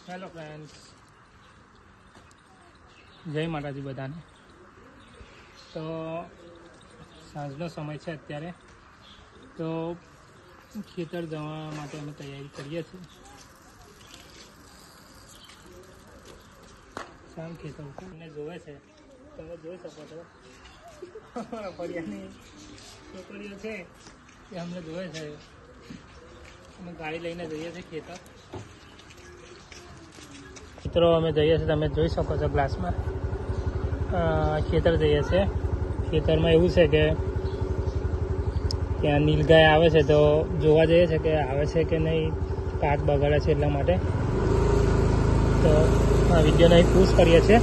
Hello friends, જય માતાજી બધાને। તો સાંજનો સમય છે અત્યારે, તો ખેતર જવા માટે અમે તૈયારી કરીએ છીએ। સામ ખેતર અમને જોવે છે, તમે જોઈ શકો છો અમારા ફળિયાની છોકરીઓ છે એ અમને જોવે છે। અમે ગાડી લઈને જઈએ છીએ ખેતર। મિત્રો અમે જઈએ છીએ, તમે જોઈ શકો છો ગ્લાસમાં ખેતર જઈએ છીએ। ખેતરમાં એવું છે કે ત્યાં નીલગાય આવે છે, તો જોવા જઈએ છે કે આવે છે કે નહીં, પાક બગાડે છે એટલા માટે। તો આ વિડીયોને અહીં પૂછ કરીએ છીએ।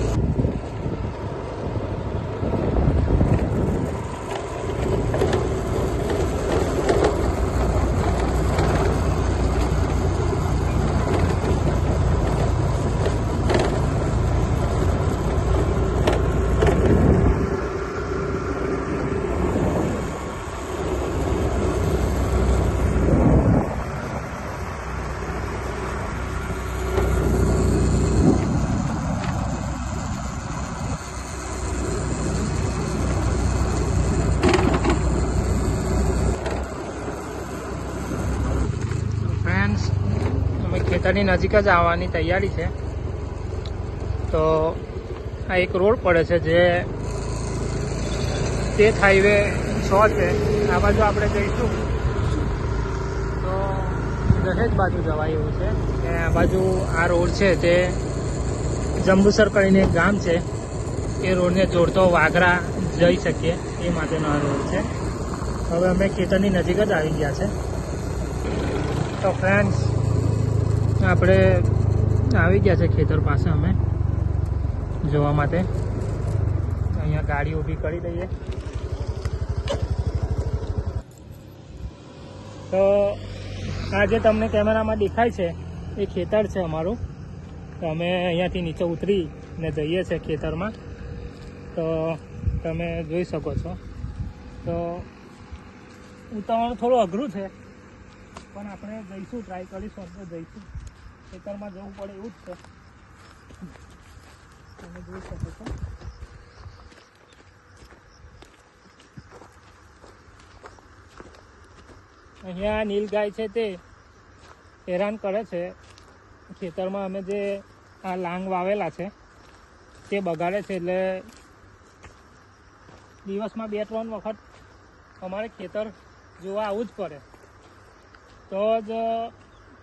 ખેતરની નજીક જ આવવાની તૈયારી છે। તો આ એક રોડ પડે છે જે સ્ટેટ હાઈવે 6 છે। આ બાજુ આપણે જઈશું તો દહેજ બાજુ જવાય એવું છે। અને આ બાજુ આ રોડ છે તે જંબુસર કરીને એક ગામ છે, એ રોડને જોડતો વાગરા જઈ શકીએ એ માટેનો આ રોડ છે। હવે અમે ખેતરની નજીક જ આવી ગયા છે। તો ફ્રેન્ડ્સ, આપણે આવી ગયા છે ખેતર પાસે અમે જોવા માટે। અહીંયા ગાડી ઊભી કરી દઈએ। તો આ જે તમને કેમેરામાં દેખાય છે એ ખેતર છે અમારું। તો અમે અહીંયાથી નીચે ઉતરીને જઈએ છીએ ખેતરમાં। તો તમે જોઈ શકો છો। તો ઉતાવળ થોડું અઘરું છે, પણ આપણે જઈશું, ટ્રાય કરીશું, આપણે જઈશું। ખેતરમાં જવું પડે એવું જ છે, તમે જોઈ શકો છો। અહીંયા નીલગાય છે તે હેરાન કરે છે ખેતરમાં। અમે જે આ લાંગ વાવેલા છે તે બગાડે છે, એટલે દિવસમાં 2-3 વખત અમારે ખેતર જોવા આવવું જ પડે, તો જ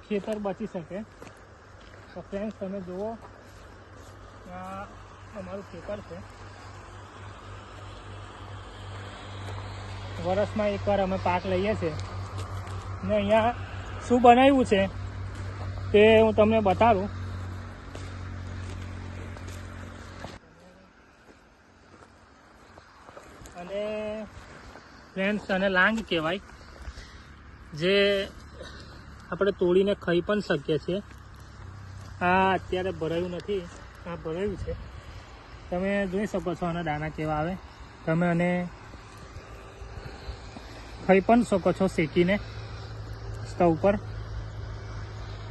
ખેતર બચી શકે। તો ફ્રેન્ડ્સ, તમે જુઓ, આ અમારું ખેતર છે। વર્ષમાં એકવાર અમે પાક લઈએ છીએ, ને અહીંયા શું બનાવ્યું છે તે હું તમને બતાડું। અને ફ્રેન્ડ્સ, આને લાંગ કહેવાય, જે આપણે તોડીને ખાઈ પણ શકીએ છીએ। આ અત્યારે ભરાયું નથી, આ ભરાયું છે। તમે જોઈ શકો છો આના દાણા કેવા આવે। તમે આને ખાઈ પણ શકો છો શેકીને સ્ટવ પર।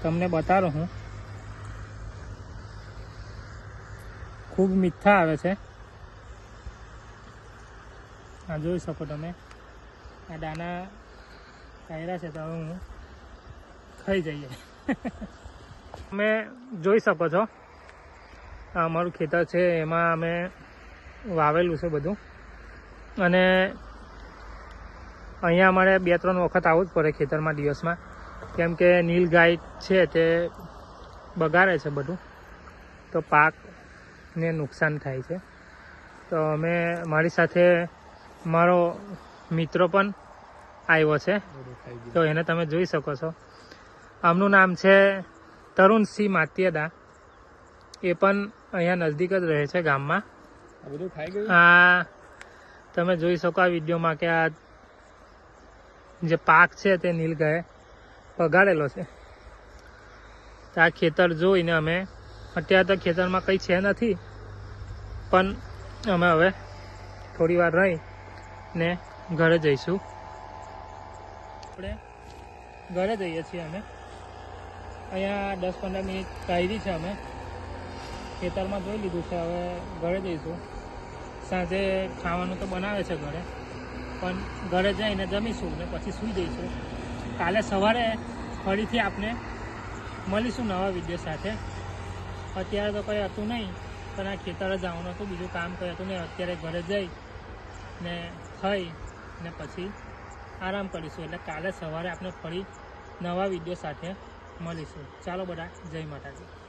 તમને બતાડું હું, ખૂબ મીઠા આવે છે। આ જોઈ શકો તમે, આ દાણા કાઢ્યા છે, તો હવે હું ખાઈ જઈએ। તમે જોઈ શકો છો આ અમારું ખેતર છે, એમાં અમે વાવેલું છે બધું। અને અહીંયા અમારે 2-3 વખત આવવું જ પડે ખેતરમાં દિવસમાં, કેમ કે નીલગાય છે તે બગાડે છે બધું, તો પાકને નુકસાન થાય છે। તો અમે, મારી સાથે મારો મિત્ર પણ આવ્યો છે, તો એને તમે જોઈ શકો છો। આમનું નામ છે તરુણસિંહ માતિયાદા। એ પણ અહીંયા નજદીક જ રહે છે ગામમાં। આ તમે જોઈ શકો આ વિડીયોમાં કે આ જે પાક છે તે નીલગાયે બગાડેલો છે। તો આ ખેતર જોઈને અમે, અત્યારે તો ખેતરમાં કંઈ છે નથી, પણ અમે હવે થોડી વાર રહીને ઘરે જઈશું। આપણે ઘરે જઈએ છીએ અમે। અહીંયા 10-15 મિનિટ કાઢી છે અમે ખેતરમાં જોઈ લીધું છે. હવે ઘરે જઈશું. સાંજે ખાવાનું તો બનાવે છે ઘરે, પણ ઘરે જઈને જમીશું ને પછી સૂઈ જઈશું. કાલે સવારે ફરીથી આપણે મળીશું નવા વિડીયો સાથે. અત્યારે તો કંઈ હતું નહીં, પણ આ ખેતરે જવાનું હતું, બીજું કામ કંઈ હતું નહીં. અત્યારે ઘરે જઈ ને ખાઈ ને પછી આરામ કરીશું. એટલે કાલે સવારે આપણે ફરી નવા વિડીયો સાથે મળીશું. ચાલો બધા, જય માતાજી.